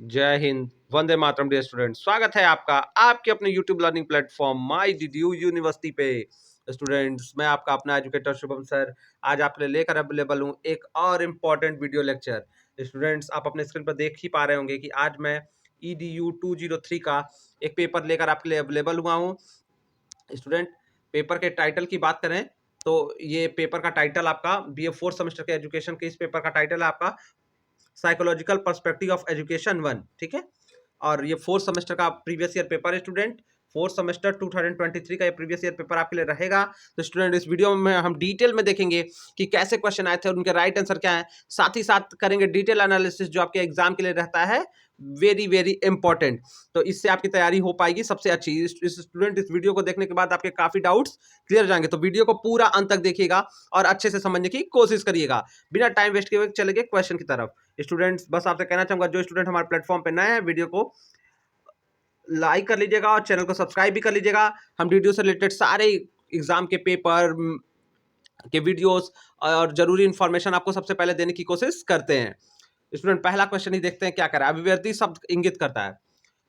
जय Hind, Vande Mataram dear student. स्वागत है आपका आपके अपने यूट्यूब लर्निंग प्लेटफॉर्म माई डीडीयू यूनिवर्सिटी पे। स्टूडेंट्स, मैं आपका अपना एजुकेटर शुभम सर आज आपके लिए लेकर अवेलेबल हूँ एक और इम्पॉर्टेंट वीडियो लेक्चर। स्टूडेंट्स, आप अपने स्क्रीन पर देख ही पा रहे होंगे कि आज मैं EDU 203 का एक पेपर लेकर आपके लिए अवेलेबल हुआ हूँ। स्टूडेंट, पेपर के टाइटल की बात करें तो ये पेपर का टाइटल आपका BA 4 सेमेस्टर के एजुकेशन के इस पेपर का टाइटल है आपका साइकोलॉजिकल पर्सपेक्टिव ऑफ एजुकेशन 1। ठीक है, और ये 4th सेमेस्टर का प्रीवियस ईयर पेपर है स्टूडेंट। 4th सेमेस्टर 2023 का ये प्रीवियस ईयर पेपर आपके लिए रहेगा। तो स्टूडेंट, इस वीडियो में हम डिटेल में देखेंगे कि कैसे क्वेश्चन आए थे और उनके राइट आंसर क्या है। साथ ही साथ करेंगे डिटेल एनालिसिस जो आपके एग्जाम के लिए रहता है वेरी वेरी इंपॉर्टेंट। तो इससे आपकी तैयारी हो पाएगी सबसे अच्छी। स्टूडेंट, इस वीडियो को देखने के बाद आपके काफी डाउट्स क्लियर हो जाएंगे। तो वीडियो को पूरा अंत तक देखिएगा और अच्छे से समझने की कोशिश करिएगा। बिना टाइम वेस्ट किए हुए चलेंगे क्वेश्चन की तरफ। स्टूडेंट्स, बस आपसे कहना चाहूंगा, जो स्टूडेंट हमारे प्लेटफॉर्म पे नए हैं, वीडियो को लाइक कर लीजिएगा और चैनल को सब्सक्राइब भी कर लीजिएगा। हम वीडियो से रिलेटेड सारे एग्जाम के पेपर के वीडियोस और जरूरी इंफॉर्मेशन आपको सबसे पहले देने की कोशिश करते हैं। स्टूडेंट, पहला क्वेश्चन ही देखते हैं क्या कर रहा है। अभिवृद्धि शब्द इंगित करता है,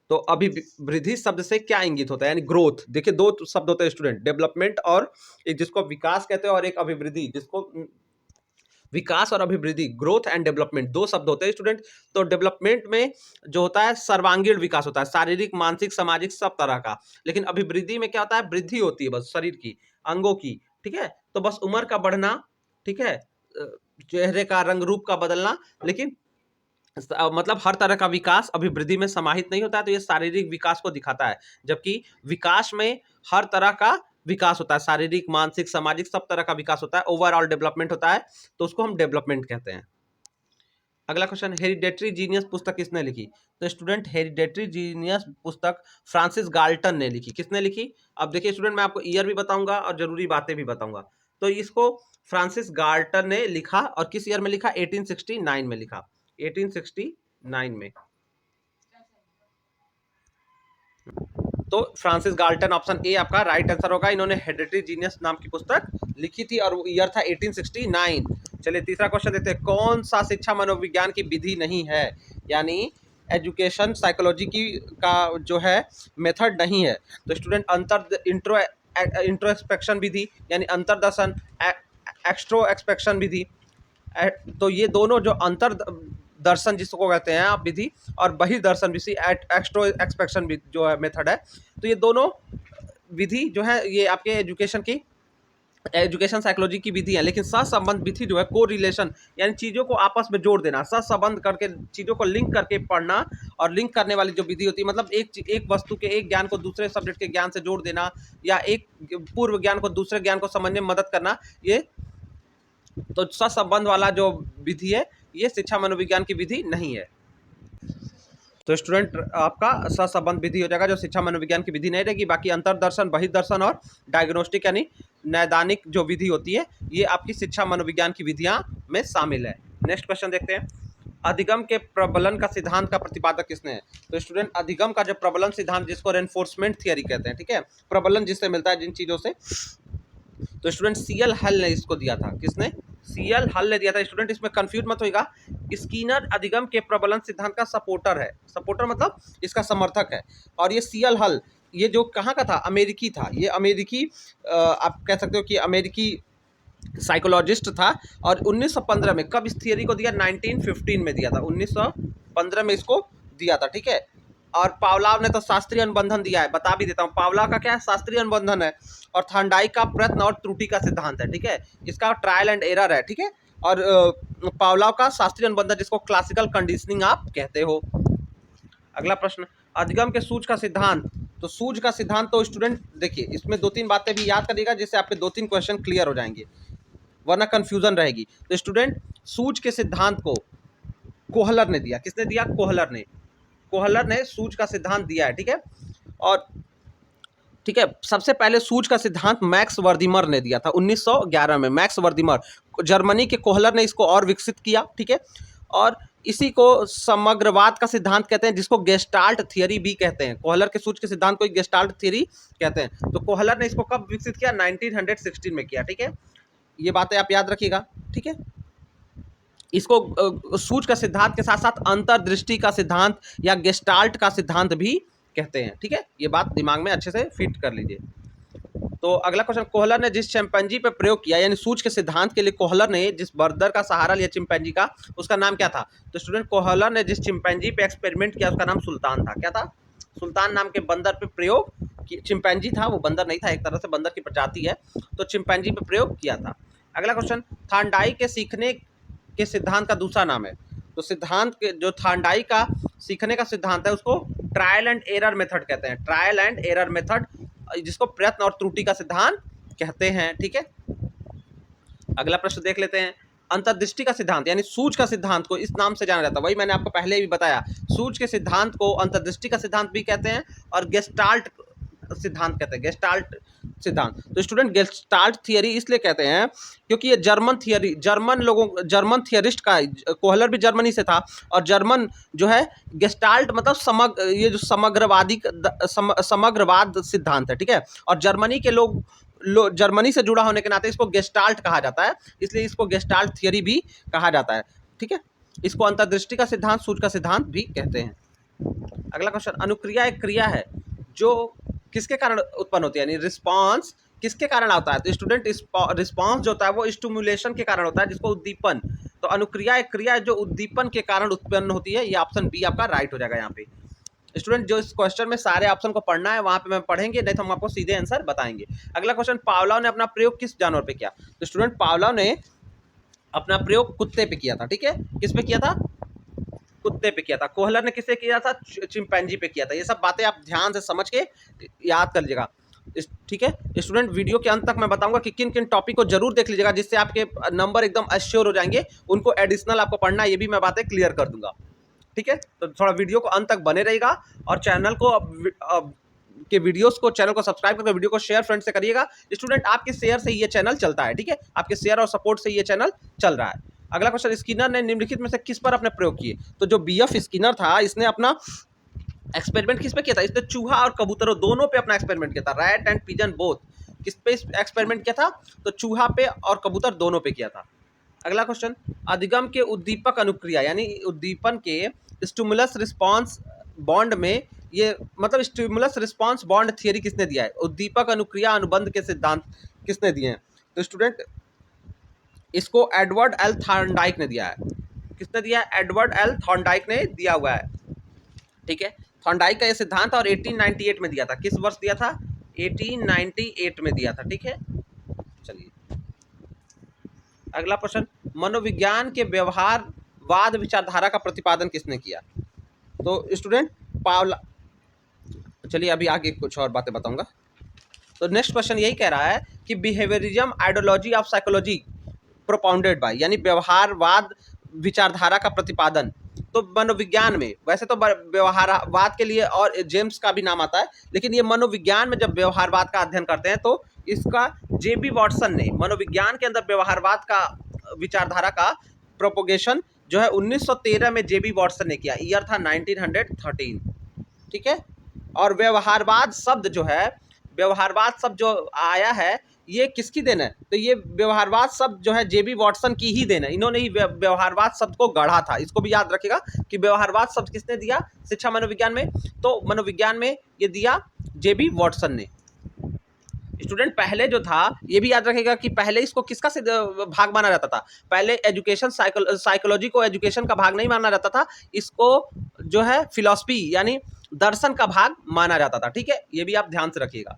तो अभिवृद्धि शब्द से क्या इंगित होता है, यानी ग्रोथ। देखिए, दो शब्द होते हैं स्टूडेंट, डेवलपमेंट और एक जिसको विकास कहते हैं और एक अभिवृद्धि जिसको विकास और अभिवृद्धि, ग्रोथ एंड डेवलपमेंट, दो शब्द होते हैं स्टूडेंट। तो डेवलपमेंट में जो होता है सर्वांगीण विकास होता है, शारीरिक, मानसिक, सामाजिक सब तरह का। लेकिन अभिवृद्धि में क्या होता है, वृद्धि होती है बस शरीर की, अंगों की। ठीक है, तो बस उम्र का बढ़ना, ठीक है, चेहरे का रंग रूप का बदलना, लेकिन मतलब हर तरह का विकास अभिवृद्धि में समाहित नहीं होता है। तो ये शारीरिक विकास को दिखाता है, जबकि विकास में हर तरह का विकास होता है, शारीरिक, मानसिक, सामाजिक सब तरह का विकास होता है, ओवरऑल डेवलपमेंट होता है, तो उसको हम डेवलपमेंट कहते हैं। अगला क्वेश्चन, हेरिडेटरी जीनियस पुस्तक किसने लिखी। तो स्टूडेंट, हेरिडेटरी जीनियस पुस्तक फ्रांसिस गाल्टन ने लिखी। किसने लिखी? अब देखिए स्टूडेंट, मैं आपको ईयर भी बताऊंगा और जरूरी बातें भी बताऊंगा। तो इसको फ्रांसिस गाल्टन ने लिखा, और किस ईयर में लिखा? 1869 में लिखा, 1869 में। तो फ्रांसिस गाल्टन, ऑप्शन ए आपका राइट आंसर होगा। इन्होंने हेरिडेटरी जीनियस नाम की पुस्तक लिखी थी और वो ईयर था 1869। चलिए तीसरा क्वेश्चन देते हैं, कौन सा शिक्षा मनोविज्ञान की विधि नहीं है, यानी एजुकेशन साइकोलॉजी की का जो है मेथड नहीं है। तो स्टूडेंट, इंट्रोस्पेक्शन विधि यानी अंतरदर्शन, एक्सट्रो एक्सपेक्शन विधि, तो ये दोनों जो अंतर दर्शन जिसको कहते हैं आप विधि और बहिर्दर्शन विधि, एक्सट्रो एक्सपेक्शन जो है मेथड है, तो ये दोनों विधि जो है ये आपके एजुकेशन साइकोलॉजी की विधि है। लेकिन सहसंबंध विधि जो है, को रिलेशन यानी चीज़ों को आपस में जोड़ देना, सहसंबंध करके चीज़ों को लिंक करके पढ़ना, और लिंक करने वाली जो विधि होती है, मतलब एक वस्तु के एक ज्ञान को दूसरे सब्जेक्ट के ज्ञान से जोड़ देना, या एक पूर्व ज्ञान को दूसरे ज्ञान को समझने में मदद करना, ये तो सहसंबंध वाला जो विधि है ये शिक्षा मनोविज्ञान की विधि नहीं है। तो स्टूडेंट, आपका सहसंबंध विधि हो जाएगा, जो शिक्षा मनोविज्ञान की विधि नहीं रहेगी। बाकी अंतरदर्शन, बहिर्दर्शन और डायग्नोस्टिक यानी नैदानिक जो विधि होती है, ये आपकी शिक्षा मनोविज्ञान की विधियां में शामिल है। नेक्स्ट क्वेश्चन देखते हैं, अधिगम के प्रबलन का सिद्धांत का प्रतिपादक किसने है। तो स्टूडेंट, अधिगम का जो प्रबलन सिद्धांत, जिसको रेनफोर्समेंट थियरी कहते हैं, ठीक है, प्रबलन जिससे मिलता है जिन चीज़ों से, तो स्टूडेंट CL हल ने इसको दिया था। किसने? CL हल ने दिया था। स्टूडेंट, इसमें कंफ्यूज मत होइएगा, स्कीनर अधिगम के प्रबलन सिद्धांत का सपोर्टर है। सपोर्टर मतलब इसका समर्थक है। और ये CL हल, ये जो कहाँ का था? अमेरिकी था। ये अमेरिकी आप कह सकते हो कि अमेरिकी साइकोलॉजिस्ट था। और 1915 में कब इस थियरी को दिया? 1915 में दिया था, 1915 में इसको दिया था। ठीक है, और पावलाव ने तो शास्त्रीय अनुबंधन दिया है। बता भी देता हूँ, पावलाव का क्या है? शास्त्रीय अनुबंधन है। और थॉर्नडाइक का प्रयत्न और त्रुटि का सिद्धांत है। ठीक है, इसका ट्रायल एंड एरर है। ठीक है, और पावलाव का शास्त्रीय अनुबंधन, जिसको क्लासिकल कंडीशनिंग आप कहते हो। अगला प्रश्न, अधिगम के सूझ का सिद्धांत। तो सूझ का सिद्धांत, तो स्टूडेंट देखिए, इसमें 2-3 बातें भी याद करिएगा, जिससे आपके 2-3 क्वेश्चन क्लियर हो जाएंगे, वरना कंफ्यूजन रहेगी। तो स्टूडेंट, सूझ के सिद्धांत को कोहलर ने दिया। किसने दिया? कोहलर ने सूझ का सिद्धांत दिया है। ठीक है, और ठीक है, सबसे पहले सूझ का सिद्धांत मैक्स वर्दिमर ने दिया था 1911 में। मैक्स वर्दिमर, जर्मनी के कोहलर ने इसको और विकसित किया। ठीक है, और इसी को समग्रवाद का सिद्धांत कहते हैं, जिसको गेस्टाल्ट थियरी भी कहते हैं। कोहलर के सूत्र के सिद्धांत को गेस्टाल्ट थियरी कहते हैं। तो कोहलर ने इसको कब विकसित किया? 1916 में किया। ठीक है, ये बातें आप याद रखिएगा। ठीक है, इसको सूच का सिद्धांत के साथ साथ अंतर्दृष्टि का सिद्धांत या गेस्टाल्ट का सिद्धांत भी कहते हैं। ठीक है, ये बात दिमाग में अच्छे से फिट कर लीजिए। तो अगला क्वेश्चन, कोहलर ने जिस चिंपैंजी पे प्रयोग किया, यानी सूच के सिद्धांत के लिए कोहलर ने जिस बर्दर का सहारा लिया चिंपैंजी का, उसका नाम क्या था? तो स्टूडेंट, कोहलर ने जिस चिंपैंजी पे एक्सपेरिमेंट किया उसका नाम सुल्तान था। क्या था? सुल्तान नाम के बंदर पे प्रयोग, चिंपैंजी था वो, बंदर नहीं था, एक तरह से बंदर की प्रजाति है, तो चिंपैंजी पे प्रयोग किया था। अगला क्वेश्चन, थांडाई के सीखने के सिद्धांत का दूसरा नाम है। तो सिद्धांत के जो थांडाई का सीखने का सिद्धांत है उसको ट्रायल एंड एरर मेथड कहते हैं। ट्रायल एंड एरर मेथड, जिसको प्रयत्न और त्रुटि का सिद्धांत कहते हैं। ठीक है, अगला प्रश्न देख लेते हैं। अंतर्दृष्टि का सिद्धांत यानी सूच का सिद्धांत को इस नाम से जाना जाता है। वही मैंने आपको पहले भी बताया, सूच के सिद्धांत को अंतर्दृष्टि का सिद्धांत भी कहते हैं और गेस्टाल्ट सिद्धांत कहते हैं। गेस्टाल्ट सिद्धांत, तो स्टूडेंट गेस्टाल्ट थियरी इसलिए कहते हैं क्योंकि ये जर्मन थियरी, जर्मन थियरिस्ट का, कोहलर भी जर्मनी से था, और जर्मन जो है गेस्टाल्ट मतलब ये जो समग्रवाद सिद्धांत है। ठीक है, और जर्मनी के लोग जर्मनी से जुड़ा होने के नाते इसको गेस्टाल्ट कहा जाता है, इसलिए इसको गेस्टाल्ट थियरी भी कहा जाता है। ठीक है, इसको अंतर्दृष्टि का सिद्धांत, सूच का सिद्धांत भी कहते हैं। अगला क्वेश्चन, अनुक्रिया एक क्रिया है जो किसके कारण उत्पन्न होती है, यानी रिस्पांस किसके कारण आता है? तो स्टूडेंट, रिस्पांस जो होता है वो स्टिमुलेशन के कारण होता है, जिसको उद्दीपन। तो अनुक्रिया एक क्रिया है जो उद्दीपन के कारण उत्पन्न होती है। ये ऑप्शन बी आपका राइट हो जाएगा यहाँ पे। स्टूडेंट, जो इस क्वेश्चन में सारे ऑप्शन को पढ़ना है वहां पे मैं पढ़ेंगे, नहीं तो हम आपको सीधे आंसर बताएंगे। अगला क्वेश्चन, पावलोव ने अपना प्रयोग किस जानवर पे किया? तो स्टूडेंट, पावलोव ने अपना प्रयोग कुत्ते पे किया था। ठीक है, किस पे किया था? कुत्ते पे किया था। कोहलर ने किसे किया था? चिंपैंजी पे किया था। ये सब बातें आप ध्यान से समझ के याद कर लीजिएगा। ठीक है स्टूडेंट, वीडियो के अंत तक मैं बताऊंगा कि किन किन टॉपिक को जरूर देख लीजिएगा, जिससे आपके नंबर एकदम अश्योर हो जाएंगे। उनको एडिशनल आपको पढ़ना है, ये भी मैं बातें क्लियर कर दूंगा। ठीक है, तो थोड़ा वीडियो को अंत तक बने रहेगा और चैनल को के वीडियोस को, चैनल को सब्सक्राइब करके वीडियो को शेयर फ्रेंड से करिएगा। स्टूडेंट, आपके शेयर से ये चैनल चलता है। ठीक है, आपके शेयर और सपोर्ट से ये चैनल चल रहा है। अगला क्वेश्चन, स्किनर ने निम्नलिखित में से किस पर अपने प्रयोग किए? तो जो बीएफ स्किनर था, इसने अपना एक्सपेरिमेंट किस पे किया था? इसने चूहा और कबूतरों दोनों पे अपना एक्सपेरिमेंट किया था। रैट एंड पिजन बोथ, किस पे एक्सपेरिमेंट किया था? तो चूहा पे और कबूतर दोनों पे किया था। अगला क्वेश्चन, अधिगम के उद्दीपक अनुक्रिया यानी उद्दीपन के स्टिमुलस रिस्पांस बॉन्ड में, ये मतलब स्टिमुलस रिस्पांस बॉन्ड थियरी किसने दिया है? उद्दीपक अनुक्रिया अनुबंध के सिद्धांत किसने दिए हैं? तो स्टूडेंट, इसको एडवर्ड एल थॉर्नडाइक ने दिया है। किसने दिया है? एडवर्ड एल थॉर्नडाइक ने दिया हुआ है। ठीक है, थॉर्नडाइक का ये सिद्धांत और 1898 में दिया था। किस वर्ष दिया था? 1898 में दिया था। ठीक है, चलिए अगला प्रश्न, मनोविज्ञान के व्यवहारवाद विचारधारा का प्रतिपादन किसने किया? तो स्टूडेंट, पावला। चलिए अभी आगे कुछ और बातें बताऊंगा। तो नेक्स्ट क्वेश्चन यही कह रहा है कि behaviourism ideology of psychology propounded bye, यानी व्यवहारवाद विचारधारा का प्रतिपादन। तो मनोविज्ञान में, वैसे तो व्यवहारवाद के लिए और जेम्स का भी नाम आता है, लेकिन ये मनोविज्ञान में जब व्यवहारवाद का अध्ययन करते हैं तो इसका जेबी वॉटसन ने मनोविज्ञान के अंदर व्यवहारवाद का विचारधारा का प्रोपोगेशन जो है 1913 में जेबी वॉटसन ने किया। ईयर था 1913। ठीक है, और व्यवहारवाद शब्द जो है, व्यवहारवाद शब्द जो आया है ये किसकी देन है? तो ये व्यवहारवाद शब्द जो है जेबी वॉटसन की ही देन है। इन्होंने ही व्यवहारवाद शब्द को गढ़ा था। इसको भी याद रखिएगा कि व्यवहारवाद शब्द किसने दिया शिक्षा मनोविज्ञान में? तो मनोविज्ञान में ये दिया जेबी वॉटसन ने। स्टूडेंट, पहले जो था ये भी याद रखिएगा कि पहले इसको किसका भाग माना जाता था? पहले एजुकेशन साइकोलॉजी को एजुकेशन का भाग नहीं माना जाता था, इसको जो है फिलॉसफी यानी दर्शन का भाग माना जाता था। ठीक है, ये भी आप ध्यान से रखिएगा।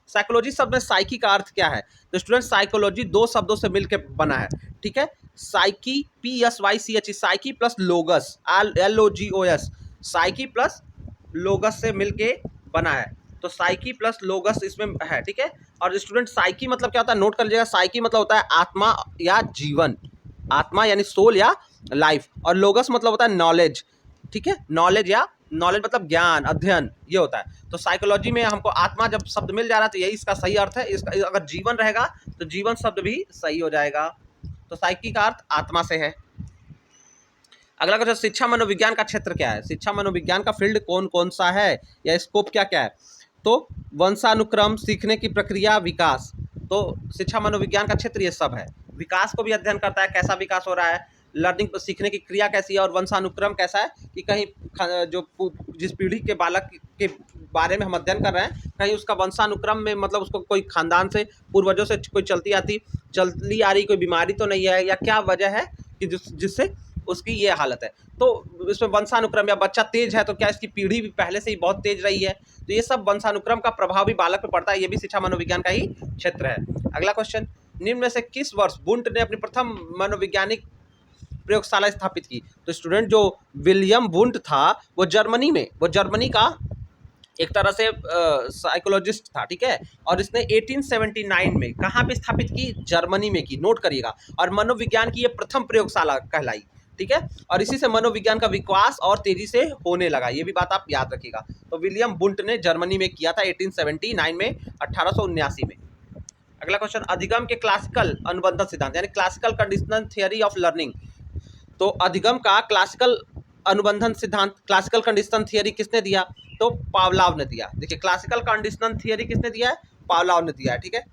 साइकोलॉजी शब्द में साइकी का अर्थ क्या है? तो स्टूडेंट, साइकोलॉजी दो शब्दों से मिलकर बना है। ठीक है, psyche PSYCHE, psyche plus लोगस LOGOS, psyche plus लोगस से मिलके बना है। तो साइकी प्लस लोगस इसमें है। ठीक है, और स्टूडेंट, साइकी मतलब क्या होता है? नोट कर लीजिएगा। साइकी मतलब होता है आत्मा या जीवन, आत्मा यानी सोल या लाइफ, और लोगस मतलब होता है नॉलेज। ठीक है, नॉलेज मतलब ज्ञान, अध्ययन, ये होता है। तो साइकोलॉजी में हमको आत्मा जब शब्द मिल जा रहा है तो यही इसका सही अर्थ है। इसका अगर जीवन रहेगा तो जीवन शब्द भी सही हो जाएगा। तो साइकी का अर्थ आत्मा से है। अगला क्वेश्चन, शिक्षा मनोविज्ञान का क्षेत्र क्या है? शिक्षा मनोविज्ञान का फील्ड कौन कौन सा है या स्कोप क्या क्या है? तो वंशानुक्रम, सीखने की प्रक्रिया, विकास। तो शिक्षा मनोविज्ञान का क्षेत्र ये सब है। विकास को भी अध्ययन करता है, कैसा विकास हो रहा है, लर्निंग सीखने की क्रिया कैसी है, और वंशानुक्रम कैसा है कि कहीं जो जिस पीढ़ी के बालक के बारे में हम अध्ययन कर रहे हैं कहीं उसका वंशानुक्रम में मतलब उसको कोई खानदान से पूर्वजों से कोई चलती आ रही कोई बीमारी तो नहीं है, या क्या वजह है कि जिससे उसकी ये हालत है। तो इसमें वंशानुक्रम, या बच्चा तेज है तो क्या इसकी पीढ़ी भी पहले से ही बहुत तेज रही है, तो ये सब वंशानुक्रम का प्रभाव भी बालक पे पड़ता है, ये भी शिक्षा मनोविज्ञान का ही क्षेत्र है। अगला क्वेश्चन, निम्न में से किस वर्ष वुंट ने अपनी प्रथम मनोवैज्ञानिक प्रयोगशाला स्थापित की? तो स्टूडेंट जो विलियम वुंट था वो जर्मनी का एक तरह से साइकोलॉजिस्ट था, ठीक है, और इसने 1879 में कहाँ पे स्थापित की? जर्मनी में की, नोट करिएगा। और मनोविज्ञान की ये प्रथम प्रयोगशाला कहलाई, ठीक है, और इसी से मनोविज्ञान का विकास और तेजी से होने लगा, ये भी बात आप याद रखिएगा। तो विलियम वुंट ने जर्मनी में किया था 1879 में, 1879 में। अगला क्वेश्चन, अधिगम के क्लासिकल अनुबंधन सिद्धांत यानी classical conditional theory of learning. तो अधिगम का क्लासिकल अनुबंधन सिद्धांत, क्लासिकल कंडीशनल थियरी किसने दिया? तो पावलाव ने दिया। देखिए क्लासिकल कंडीशनल थियरी किसने दिया है? पावलाव ने दिया है, ठीक है,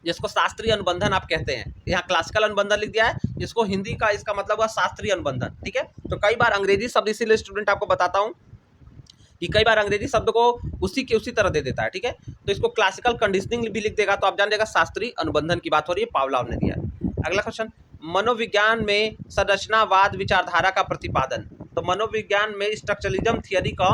जिसको शास्त्रीय अनुबंधन आप कहते हैं। यहाँ क्लासिकल अनुबंधन लिख दिया है, जिसको हिंदी का इसका मतलब हुआ शास्त्रीय अनुबंधन, ठीक है। तो कई बार अंग्रेजी शब्द, इसीलिए स्टूडेंट आपको बताता हूँ कि कई बार अंग्रेजी शब्द को उसी तरह दे देता है, ठीक है। तो इसको क्लासिकल कंडीशनिंग भी लिख देगा तो आप जान जाएगा शास्त्रीय अनुबंधन की बात हो रही है, पावलाव ने दिया है। अगला क्वेश्चन, मनोविज्ञान में संरचनावाद विचारधारा का प्रतिपादन। तो मनोविज्ञान में स्ट्रक्चरलिज्म थियरी का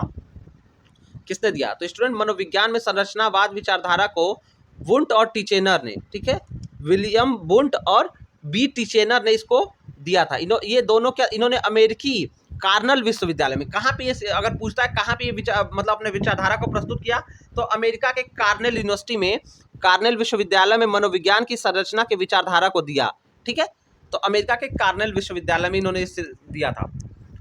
किसने दिया? तो स्टूडेंट मनोविज्ञान में संरचनावाद विचारधारा को वुंट और टिचेनर ने, ठीक है, विलियम वुंट और बी टिचेनर ने इसको दिया था। ये दोनों क्या, इन्होंने अमेरिकी कार्नेल विश्वविद्यालय में, कहाँ पे ये, अगर पूछता है कहाँ पे ये मतलब अपने विचारधारा को प्रस्तुत किया, तो अमेरिका के कार्नेल यूनिवर्सिटी में, कार्नेल विश्वविद्यालय में मनोविज्ञान की संरचना के विचारधारा को दिया, ठीक है। तो अमेरिका के कार्नेल विश्वविद्यालय में इन्होंने इसे दिया था।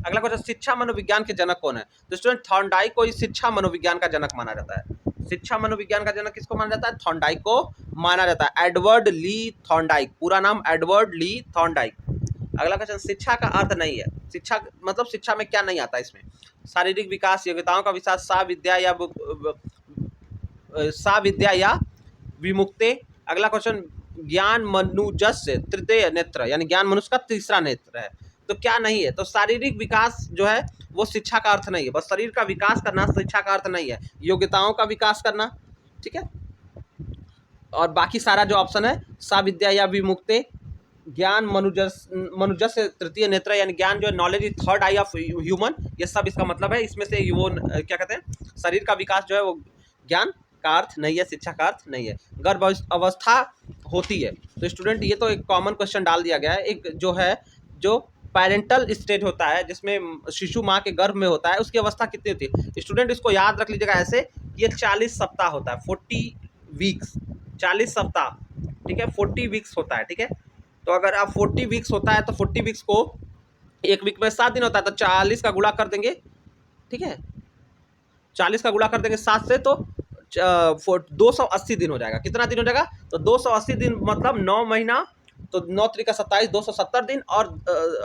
अगला क्वेश्चन, शिक्षा मनोविज्ञान के जनक कौन है? तो स्टूडेंट थॉर्नडाइक को शिक्षा मनोविज्ञान का जनक माना जाता है। शिक्षा मनोविज्ञान का जनक किसको माना जाता है? थॉर्नडाइक को माना जाता है, एडवर्ड ली थॉर्नडाइक, पूरा नाम एडवर्ड ली थॉर्नडाइक। अगला क्वेश्चन, शिक्षा का अर्थ नहीं है। शिक्षा मतलब शिक्षा में क्या नहीं आता इसमें? शारीरिक विकास, योग्यताओं का विकास, साविद्या या विमुक्ति। अगला क्वेश्चन, ज्ञान मनुजस्य तृतीय नेत्र यानी ज्ञान मनुष्य का तीसरा नेत्र है। तो क्या नहीं है? तो शारीरिक विकास जो है वो शिक्षा का अर्थ नहीं है, बस शरीर का विकास करना शिक्षा का अर्थ नहीं है, योग्यताओं का विकास करना, ठीक है। और बाकी सारा जो ऑप्शन है, साविद्या या विमुक्ति, ज्ञान मनुजस्य तृतीय नेत्र यानी ज्ञान जो है, knowledge is third I of human, ये सब इसका मतलब है। इसमें से वो क्या कहते हैं, शरीर का विकास जो है वो ज्ञान का अर्थ नहीं है, शिक्षा का अर्थ नहीं है। गर्भ अवस्था होती है, तो स्टूडेंट ये तो एक कॉमन क्वेश्चन डाल दिया गया है। एक जो है जो पेरेंटल स्टेज होता है जिसमें शिशु माँ के गर्भ में होता है, उसकी अवस्था कितनी होती है? स्टूडेंट इसको याद रख लीजिएगा ऐसे, ये 40 सप्ताह होता है, 40 वीक्स, 40 सप्ताह, ठीक है, 40 वीक्स होता है, ठीक है। तो अगर आप 40 वीक्स होता है तो 40 वीक्स को एक वीक में 7 दिन होता है, तो 40 का गुणा कर देंगे, ठीक है, 40 का गुणा कर देंगे 7 से, तो 280 दिन हो जाएगा। कितना दिन हो जाएगा? तो 280 दिन मतलब 9 महीना, तो 9 त्रिका 27, 270 दिन, और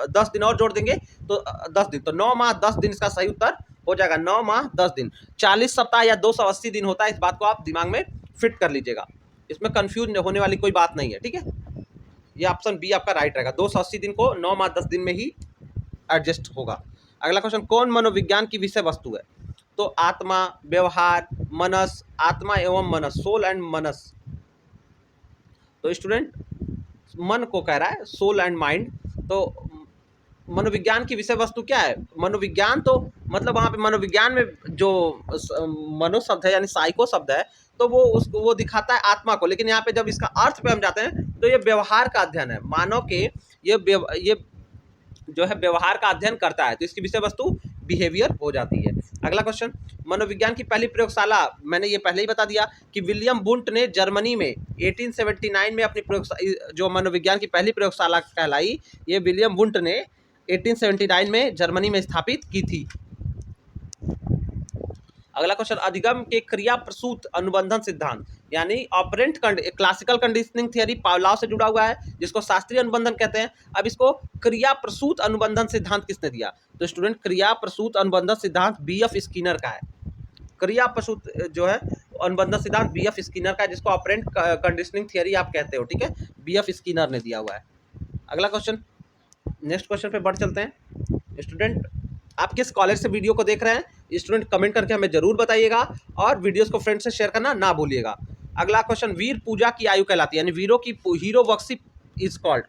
10 दिन और जोड़ देंगे तो 10 दिन, तो 9 माह 10 दिन इसका सही उत्तर हो जाएगा। 9 माह 10 दिन, 40 सप्ताह या 280 दिन होता है, इस बात को आप दिमाग में फिट कर लीजिएगा, इसमें कंफ्यूज होने वाली कोई बात नहीं है, ठीक है। ये ऑप्शन बी आपका राइट रहेगा, 280 दिन को 9 माह 10 दिन में ही एडजस्ट होगा। अगला क्वेश्चन, कौन मनोविज्ञान की विषय वस्तु है? तो आत्मा, व्यवहार, मनस, आत्मा एवं मनस, सोल एंड मनस। तो स्टूडेंट मन को कह रहा है, सोल एंड माइंड। तो मनोविज्ञान की विषय वस्तु क्या है? मनोविज्ञान तो मतलब वहाँ पे मनोविज्ञान में जो मनो शब्द है यानी साइको शब्द है, तो वो उसको वो दिखाता है आत्मा को, लेकिन यहाँ पे जब इसका अर्थ पे हम जाते हैं तो ये व्यवहार का अध्ययन है, मानव के ये जो है व्यवहार का अध्ययन करता है, तो इसकी विषय वस्तु बिहेवियर हो जाती है। अगला क्वेश्चन, मनोविज्ञान की पहली प्रयोगशाला, मैंने ये पहले ही बता दिया कि विलियम वुंट ने जर्मनी में 1879 में अपनी प्रयोगशाला, जो मनोविज्ञान की पहली प्रयोगशाला कहलाई, ये विलियम वुंट ने 1879 में जर्मनी में स्थापित की थी। अगला क्वेश्चन, अधिगम के क्रिया प्रसूत अनुबंधन सिद्धांत यानी operant classical conditioning theory Pavlov से जुड़ा हुआ है, जिसको शास्त्रीय अनुबंधन कहते हैं। अब इसको क्रिया प्रसूत अनुबंधन सिद्धांत किसने दिया? तो स्टूडेंट क्रिया प्रसूत अनुबंधन सिद्धांत BF स्किनर का है। क्रिया प्रसूत जो है अनुबंधन सिद्धांत BF स्किनर का है, जिसको ऑपरेंट कंडीशनिंग थियरी आप कहते हो, ठीक है। BF स्किनर ने दिया हुआ है। अगला क्वेश्चन, नेक्स्ट क्वेश्चन पे बढ़ चलते हैं। स्टूडेंट आप किस कॉलेज से वीडियो को देख रहे हैं स्टूडेंट कमेंट करके हमें जरूर बताइएगा, और वीडियोस को फ्रेंड से शेयर करना ना भूलिएगा। अगला क्वेश्चन, वीर पूजा की आयु कहलाती है, यानी वीरों की हीरो वर्शिप इज कॉल्ड,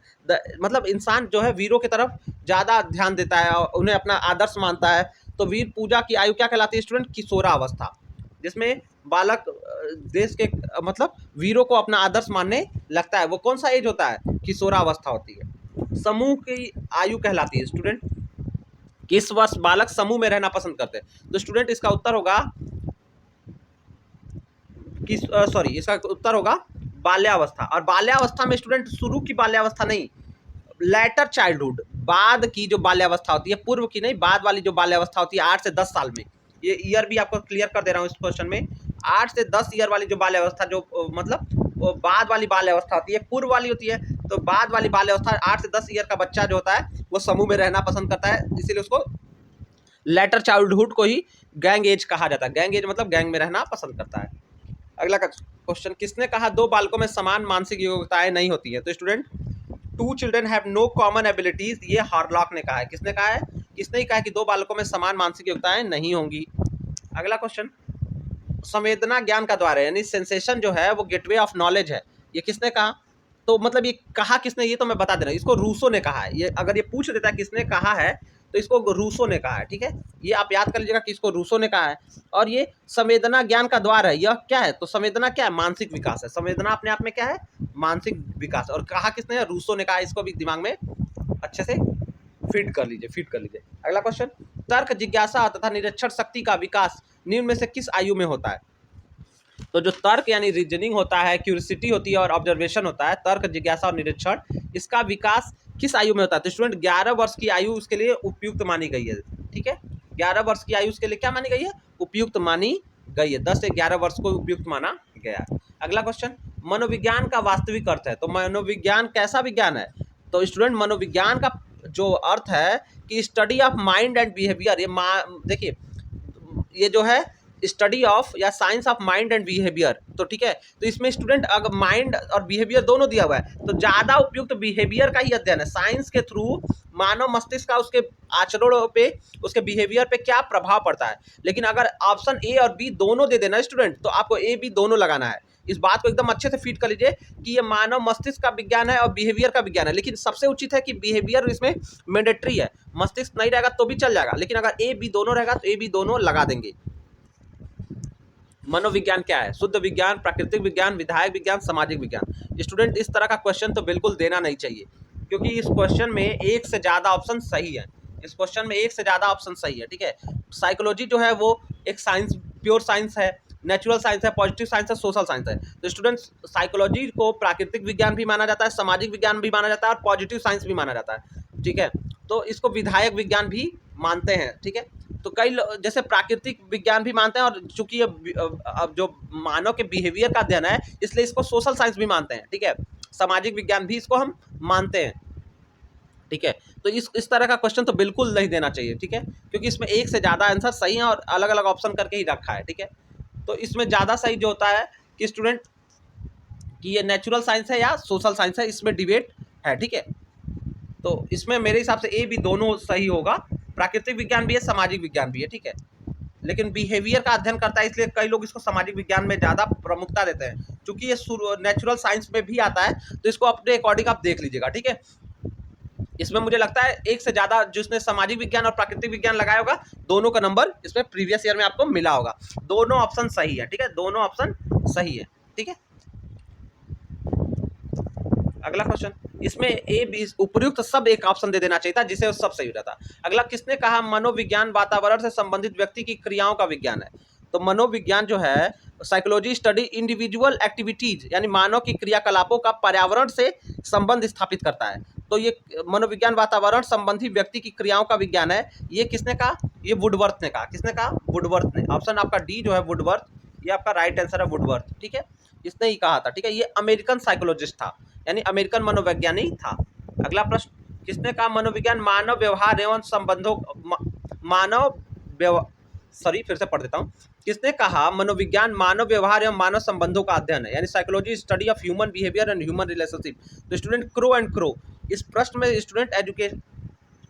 मतलब इंसान जो है वीरों की तरफ ज़्यादा ध्यान देता है और उन्हें अपना आदर्श मानता है, तो वीर पूजा की आयु क्या कहलाती है स्टूडेंट? किशोरावस्था, जिसमें बालक देश के मतलब वीरों को अपना आदर्श मानने लगता है, वो कौन सा एज होता है? किशोरावस्था होती है। समूह की आयु कहलाती है स्टूडेंट, किस वर्ष बालक समूह में रहना पसंद करते हैं? तो स्टूडेंट इसका उत्तर होगा इसका उत्तर होगा बाल्यावस्था। और बाल्यावस्था में स्टूडेंट शुरू की बाल्यावस्था नहीं, लेटर चाइल्डहुड, बाद की जो बाल्यावस्था होती है, पूर्व की नहीं, बाद वाली जो बाल्यावस्था होती है 8 से 10 साल में, ये ईयर भी आपको क्लियर कर दे रहा हूँ इस क्वेश्चन में। 8 से 10 ईयर वाली जो बाल्यावस्था, जो मतलब वो बाद वाली बाल्यावस्था होती है, पूर्व वाली होती है, तो बाद वाली बाल्यावस्था 8 से 10 ईयर का बच्चा जो होता है वो समूह में रहना पसंद करता है, इसीलिए उसको लेटर चाइल्डहुड को ही गैंग एज कहा जाता है। गैंग एज मतलब गैंग में रहना पसंद करता है। अगला क्वेश्चन, किसने कहा दो बालकों में समान मानसिक योग्यताएं नहीं होती है? तो student two children have no common abilities, ये हार्लॉक ने कहा है। किसने कहा है? किसने ही कहा कि दो बालकों में समान मानसिक योग्यताएं नहीं होंगी। अगला क्वेश्चन, संवेदना ज्ञान का द्वार है, यानी सेंसेशन जो है वो गेटवे ऑफ नॉलेज है, ये किसने कहा? तो मतलब ये कहा किसने, ये तो मैं बता दे रहा हूँ, इसको रूसो ने कहा है। ये अगर ये पूछ देता है किसने कहा है तो इसको रूसो ने कहा है, ठीक है। ये आप याद कर लीजिएगा कि इसको रूसो ने कहा है। और ये संवेदना ज्ञान का द्वार है, यह क्या है? तो संवेदना क्या है? मानसिक विकास है। संवेदना अपने आप में क्या है? मानसिक विकास। और कहा किसने है? रूसो ने कहा। इसको भी दिमाग में अच्छे से फिट कर लीजिए। अगला क्वेश्चन, तर्क जिज्ञासा तथा निरीक्षण शक्ति का विकास निम्न में से किस आयु में होता है? तो जो तर्क यानी रीजनिंग होता है, क्यूरियोसिटी होती है और ऑब्जर्वेशन होता है, तर्क जिज्ञासा और निरीक्षण, इसका विकास किस आयु में होता है? तो स्टूडेंट 11 वर्ष की आयु उसके लिए उपयुक्त मानी गई है, ठीक है। 11 वर्ष की आयु उसके लिए क्या मानी गई है? उपयुक्त मानी गई है। 10 से 11 वर्ष को उपयुक्त माना गया है। अगला क्वेश्चन, मनोविज्ञान का वास्तविक अर्थ है। तो मनोविज्ञान कैसा विज्ञान है? तो स्टूडेंट मनोविज्ञान का जो अर्थ है कि study of mind and behaviour, ये देखिए ये जो है स्टडी ऑफ या science of mind and behaviour, तो ठीक है। तो इसमें स्टूडेंट अगर माइंड और बिहेवियर दोनों दिया हुआ है, तो ज़्यादा उपयुक्त बिहेवियर का ही अध्ययन है। साइंस के थ्रू मानव मस्तिष्क का उसके आचरणों पे, उसके बिहेवियर पे क्या प्रभाव पड़ता है। लेकिन अगर ऑप्शन ए और बी दोनों दे देना स्टूडेंट, तो आपको ए बी दोनों लगाना है। इस बात को एकदम अच्छे से फीड कर लीजिए कि ये मानव मस्तिष्क का विज्ञान है और बिहेवियर का विज्ञान है, लेकिन सबसे उचित है कि बिहेवियर इसमें मैंडेटरी है। मस्तिष्क नहीं रहेगा तो भी चल जाएगा, लेकिन अगर ए बी दोनों रहेगा तो ए बी दोनों लगा देंगे। मनोविज्ञान क्या है? शुद्ध विज्ञान, प्राकृतिक विज्ञान, विधायक विज्ञान, सामाजिक विज्ञान। स्टूडेंट इस तरह का क्वेश्चन तो बिल्कुल देना नहीं चाहिए, क्योंकि इस क्वेश्चन में एक से ज़्यादा ऑप्शन सही है। इस क्वेश्चन में एक से ज़्यादा ऑप्शन सही है, ठीक है। साइकोलॉजी जो है वो एक साइंस, प्योर साइंस है, नेचुरल साइंस है, पॉजिटिव साइंस है, सोशल साइंस है। तो स्टूडेंट्स साइकोलॉजी को प्राकृतिक विज्ञान भी माना जाता है, सामाजिक विज्ञान भी माना जाता है और पॉजिटिव साइंस भी माना जाता है, ठीक है। तो इसको विधायक विज्ञान भी मानते हैं, ठीक है। तो कई जैसे प्राकृतिक विज्ञान भी मानते हैं, और चूंकि अब जो मानव के बिहेवियर का अध्ययन है इसलिए इसको सोशल साइंस भी मानते हैं, ठीक है। सामाजिक विज्ञान भी इसको हम मानते हैं, ठीक है। तो इस तरह का क्वेश्चन तो बिल्कुल नहीं देना चाहिए, ठीक है, क्योंकि इसमें एक से ज़्यादा आंसर सही है और अलग अलग ऑप्शन करके ही रखा है, ठीक है। तो इसमें ज़्यादा सही जो होता है कि स्टूडेंट कि ये नेचुरल साइंस है या सोशल साइंस है, इसमें डिबेट है, ठीक है। तो इसमें मेरे हिसाब से ए बी दोनों सही होगा, प्राकृतिक विज्ञान भी है, सामाजिक विज्ञान भी है, ठीक है। लेकिन बिहेवियर का अध्ययन करता है इसलिए कई लोग इसको सामाजिक विज्ञान में ज़्यादा प्रमुखता देते हैं। क्योंकि ये नेचुरल साइंस में भी आता है, तो इसको अपने अकॉर्डिंग आप देख लीजिएगा, ठीक है। इसमें मुझे लगता है एक से ज़्यादा जिसने सामाजिक विज्ञान और प्राकृतिक विज्ञान लगाया होगा, दोनों का नंबर इसमें प्रीवियस ईयर में आपको मिला होगा। दोनों ऑप्शन सही है, ठीक है, दोनों ऑप्शन सही है, ठीक है। अगला क्वेश्चन, इसमें ए बी उपयुक्त सब एक ऑप्शन दे देना चाहिए था, जिसे सब सही हो जाता। अगला, किसने कहा मनोविज्ञान वातावरण से संबंधित व्यक्ति की क्रियाओं का विज्ञान है? तो मनोविज्ञान जो है साइकोलॉजी स्टडी इंडिविजुअल एक्टिविटीज, यानी मानव की क्रियाकलापों का पर्यावरण से संबंध स्थापित करता है। तो ये मनोविज्ञान वातावरण संबंधी व्यक्ति की क्रियाओं का विज्ञान है। ये किसने कहा? ये वुडवर्थ ने कहा। किसने कहा? वुडवर्थ ने। ऑप्शन आपका डी जो है वुडवर्थ, ये आपका राइट आंसर है, वुडवर्थ, ठीक है। इसने ही कहा था, ठीक है। ये अमेरिकन साइकोलॉजिस्ट था, यानी अमेरिकन मनोवैज्ञानिक था। अगला प्रश्न, किसने कहा मनोविज्ञान मानव व्यवहार एवं संबंधों मानव सॉरी फिर से पढ़ देता हूँ। किसने कहा मनोविज्ञान मानव व्यवहार एवं मानव संबंधों का अध्ययन है, यानी psychology study of human behaviour and human relationship. तो स्टूडेंट क्रो एंड क्रो, इस प्रश्न में स्टूडेंट एजुकेशन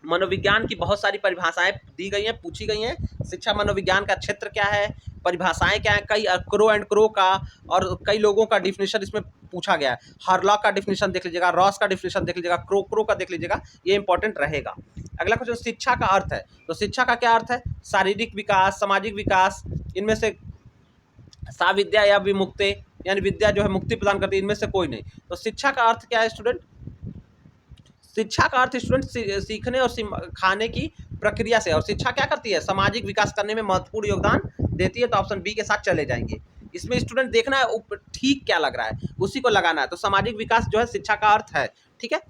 मनोविज्ञान की बहुत सारी परिभाषाएं दी गई हैं, पूछी गई हैं। शिक्षा मनोविज्ञान का क्षेत्र क्या है, परिभाषाएं क्या है, कई क्रो एंड क्रो का और कई लोगों का डिफिनेशन इसमें पूछा गया है। हरलॉक का डिफिनेशन देख लीजिएगा, रॉस का डिफिनेशन देख लीजिएगा, क्रो का देख लीजिएगा, ये इंपॉर्टेंट रहेगा। अगला क्वेश्चन, शिक्षा का अर्थ है। तो शिक्षा का क्या अर्थ है, शारीरिक विकास, सामाजिक विकास, इनमें से साविद्या या विमुक्ति, यानी विद्या जो है मुक्ति प्रदान करती है, इनमें से कोई नहीं। तो शिक्षा का अर्थ क्या है स्टूडेंट, शिक्षा का अर्थ स्टूडेंट सीखने और खाने की प्रक्रिया से, और शिक्षा क्या करती है, सामाजिक विकास करने में महत्वपूर्ण योगदान देती है। तो ऑप्शन बी के साथ चले जाएंगे। इसमें स्टूडेंट देखना है ठीक क्या लग रहा है, उसी को लगाना है। तो सामाजिक विकास जो है शिक्षा का अर्थ है, ठीक है,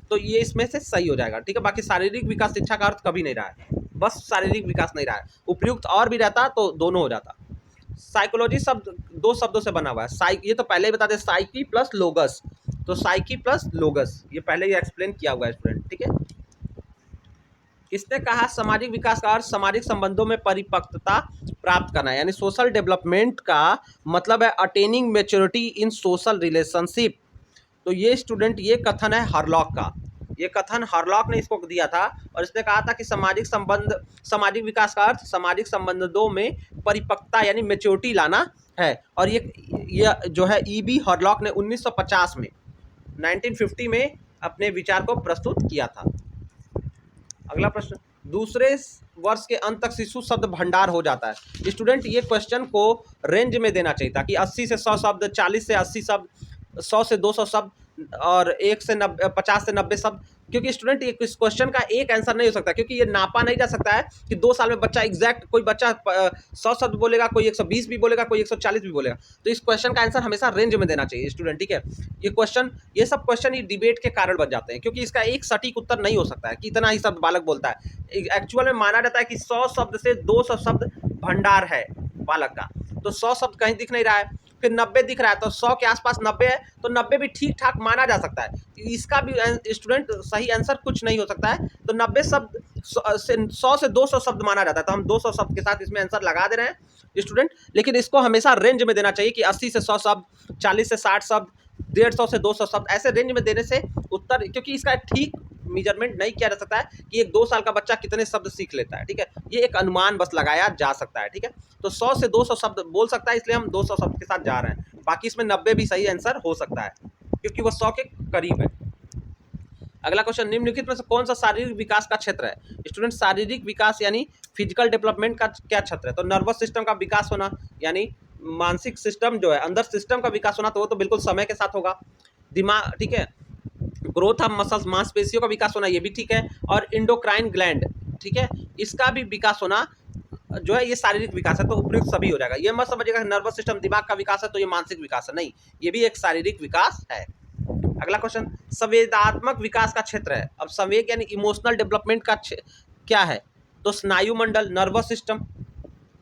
तो ये इसमें से सही हो जाएगा, ठीक है। बाकी शारीरिक विकास शिक्षा का अर्थ कभी नहीं रहा है, बस शारीरिक विकास नहीं रहा है, उपयुक्त और भी रहता तो दोनों हो जाता। साइकोलॉजी शब्द दो शब्दों से बना हुआ है, ये तो पहले ही बता दें, साइकी प्लस लोगस। तो साइकी प्लस लोगस, ये पहले ही एक्सप्लेन किया हुआ है स्टूडेंट, ठीक है। किसने कहा सामाजिक विकास का अर्थ सामाजिक संबंधों में परिपक्वता प्राप्त करना है, यानी सोशल डेवलपमेंट का मतलब है अटेनिंग मैच्योरिटी इन सोशल रिलेशनशिप। तो ये स्टूडेंट, ये कथन है हरलॉक का, ये कथन हरलॉक ने इसको दिया था, और इसने कहा था कि सामाजिक विकास का अर्थ सामाजिक संबंधों में परिपक्वता यानी मैच्योरिटी लाना है। और ये जो है ईबी हरलॉक ने 1950 में 1950 में अपने विचार को प्रस्तुत किया था। अगला प्रश्न, दूसरे वर्ष के अंत तक शिशु शब्द भंडार हो जाता है। स्टूडेंट ये क्वेश्चन को रेंज में देना चाहिए था कि 80 से 100 शब्द, 40 से 80 शब्द, 100 से 200 शब्द और 1 से 50 से 90 शब्द, क्योंकि स्टूडेंट इस क्वेश्चन का एक आंसर नहीं हो सकता, क्योंकि ये नापा नहीं जा सकता है कि 2 साल में बच्चा एग्जैक्ट, कोई बच्चा 100 शब्द बोलेगा, कोई 120 भी बोलेगा, कोई 140 भी बोलेगा। तो इस क्वेश्चन का आंसर हमेशा रेंज में देना चाहिए स्टूडेंट, ठीक है। ये सब क्वेश्चन ही डिबेट के कारण बन जाते हैं, क्योंकि इसका एक सटीक उत्तर नहीं हो सकता है कि इतना ही शब्द बालक बोलता है। एक्चुअल में माना जाता है कि 100 शब्द से 200 शब्द भंडार है बालक का। तो 100 शब्द कहीं दिख नहीं रहा है, फिर 90 दिख रहा है, तो 100 के आसपास 90 है, तो 90 भी ठीक ठाक माना जा सकता है। इसका भी स्टूडेंट सही आंसर कुछ नहीं हो सकता है। तो 90 शब्द 100 से 200 शब्द माना जाता है, तो हम 200 शब्द के साथ इसमें आंसर लगा दे रहे हैं स्टूडेंट। लेकिन इसको हमेशा रेंज में देना चाहिए कि 80 से 100 शब्द, 40 से 60 शब्द, 150 से 200 शब्द, ऐसे रेंज में देने से उत्तर, क्योंकि इसका ठीक मेजरमेंट नहीं किया जा सकता है कि एक 2 साल का बच्चा कितने शब्द सीख लेता है, ठीक है। ये एक अनुमान बस लगाया जा सकता है, ठीक है। तो 100 से 200 शब्द बोल सकता है, इसलिए हम 200 शब्द के साथ जा रहे हैं। बाकी इसमें 90 भी सही आंसर हो सकता है, क्योंकि वो 100 के करीब है। अगला क्वेश्चन, निम्नलिखित में से कौन सा शारीरिक विकास का क्षेत्र है। स्टूडेंट शारीरिक विकास यानी फिजिकल डेवलपमेंट का क्या क्षेत्र है। तो नर्वस सिस्टम का विकास होना, यानी मानसिक सिस्टम जो है, अंदर सिस्टम का विकास होना, तो वो तो बिल्कुल समय के साथ होगा। दिमाग, ठीक है। ग्रोथ ऑफ मसल्स, मांसपेशियों का विकास होना, ये भी ठीक है। और इंडोक्राइन ग्लैंड, ठीक है, इसका भी विकास होना जो है, ये शारीरिक विकास है, तो उपयुक्त सभी हो जाएगा। ये मत समझिएगा नर्वस सिस्टम दिमाग का विकास है तो ये मानसिक विकास है, नहीं, ये भी एक शारीरिक विकास है। अगला क्वेश्चन, संवेदात्मक विकास का क्षेत्र है। अब संवेग यानी इमोशनल डेवलपमेंट का क्या है। तो स्नायु मंडल, nervous system,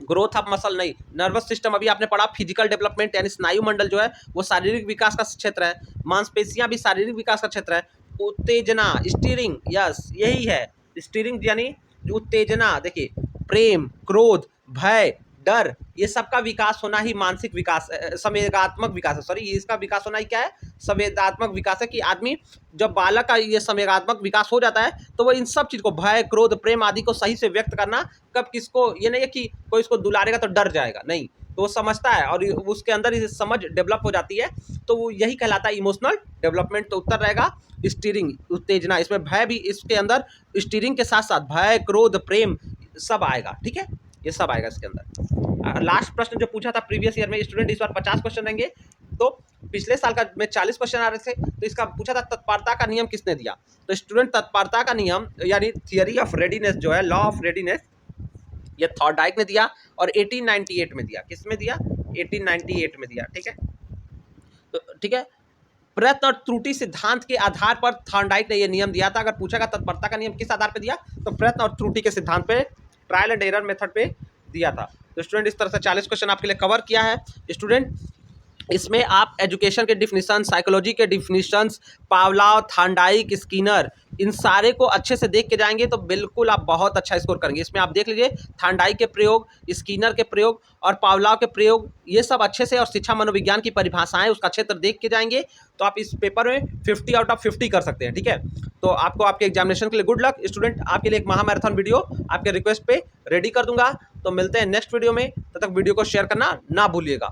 growth of muscle नहीं, नर्वस सिस्टम अभी आपने पढ़ा, फिजिकल डेवलपमेंट यानी स्नायु मंडल जो है वो शारीरिक विकास का क्षेत्र है। मांसपेशियां भी शारीरिक विकास का क्षेत्र है। उत्तेजना, स्टीयरिंग, यस यही है, स्टीयरिंग यानी उत्तेजना, देखिए प्रेम, क्रोध, भय, डर, ये सब का विकास होना ही मानसिक विकास, संवेगात्मक विकास है। सॉरी, इसका विकास होना ही क्या है, संवेगात्मक विकास है। कि आदमी जब बालक का ये संवेगात्मक विकास हो जाता है तो वो इन सब चीज़ को, भय, क्रोध, प्रेम आदि को सही से व्यक्त करना, कब किसको, ये नहीं है कि कोई इसको दुलारेगा तो डर जाएगा, नहीं, तो वो समझता है और उसके अंदर ये समझ डेवलप हो जाती है, तो वो यही कहलाता है इमोशनल डेवलपमेंट। तो उत्तर रहेगा स्टीयरिंग, उत्तेजना। इसमें भय भी, इसके अंदर स्टीयरिंग के साथ साथ भय, क्रोध, प्रेम सब आएगा, ठीक है, ये सब आएगा इसके अंदर। लास्ट प्रश्न जो पूछा था प्रीवियस ईयर में स्टूडेंट, इस बार 50 क्वेश्चन रहेंगे। तो पिछले साल का में 40 क्वेश्चन आ रहे थे, तो इसका पूछा था तत्परता का नियम किसने दिया। तो स्टूडेंट तत्परता का नियम यानी थियरी ऑफ रेडीनेस जो है, लॉ ऑफ रेडीनेस, ये थॉर्नडाइक ने दिया और 1898 में दिया। किस में दिया, 1898 में दिया, ठीक है। तो ठीक है, प्रयत्न और त्रुटि सिद्धांत के आधार पर थॉर्नडाइक ने यह नियम दिया था। अगर पूछेगा तत्परता का नियम किस आधार पर दिया, तो प्रयत्न और त्रुटि के सिद्धांत पे, ट्रायल एंड एरर मेथड पे दिया था। तो स्टूडेंट इस तरह से 40 क्वेश्चन आपके लिए कवर किया है। स्टूडेंट इसमें आप एजुकेशन के डिफिनीशन, साइकोलॉजी के डिफिनीशंस, पावलाव, थांडाइक, स्किनर, इन सारे को अच्छे से देख के जाएंगे तो बिल्कुल आप बहुत अच्छा स्कोर करेंगे। इसमें आप देख लीजिए थांडाइक के प्रयोग, स्किनर के प्रयोग और पावलाव के प्रयोग, ये सब अच्छे से, और शिक्षा मनोविज्ञान की परिभाषाएं, उसका क्षेत्र देख के जाएंगे तो आप इस पेपर में 50 आउट ऑफ 50 कर सकते हैं। ठीक है, तो आपको आपके एग्जामिनेशन के लिए गुड लक स्टूडेंट। आपके लिए एक महामैराथन वीडियो आपके रिक्वेस्ट पे रेडी कर दूंगा। तो मिलते हैं नेक्स्ट वीडियो में, तब तक वीडियो को शेयर करना ना भूलिएगा।